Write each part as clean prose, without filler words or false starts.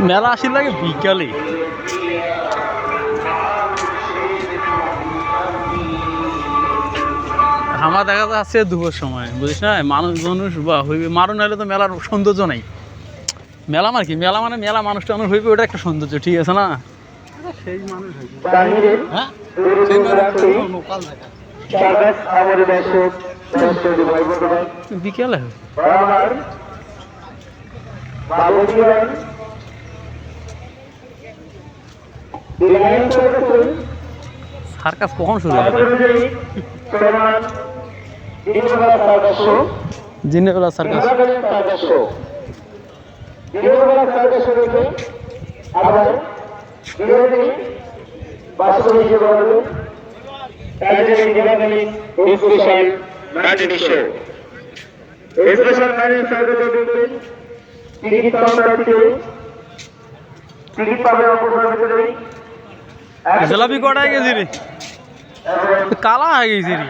মেলা আসির লাগে বিকালে। আমার দেখা যাচ্ছে দুপুর সময়, বুঝিস না, মানুষ বা হইবে মারণ হইলে তো মেলার সৌন্দর্য নাই। মেলা মানে কি, মেলা মানে মেলা মানুষ টানুষ হইবে, ওটা একটা সৌন্দর্য, ঠিক আছে না? সেই মানুষ বিকেলে সার্কাস কখন শুরু হবে? দিনের বেলা সার্কাস। জিলাপি কটা গেছি রে, কালা হয়ে গেছি রে।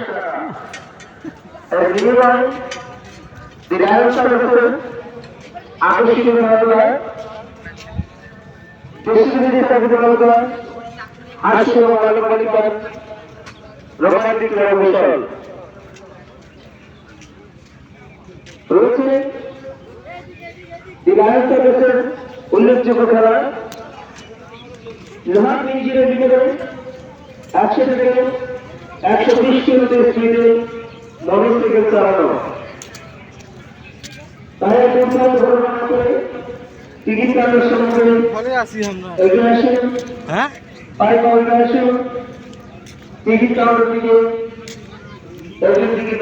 উল্লেখযোগ্য খেলা লোহার মিউজিয়ামের ভিতরে 100 থেকে 120 কিলোমিটার স্পিডে মোটরসাইকেল চালানো, তাই ঘটনা করে টিকিট কাটার সময় এগিয়ে আসেন, পাইপ আসেন টিকিট কাউন্টার থেকে টিকিট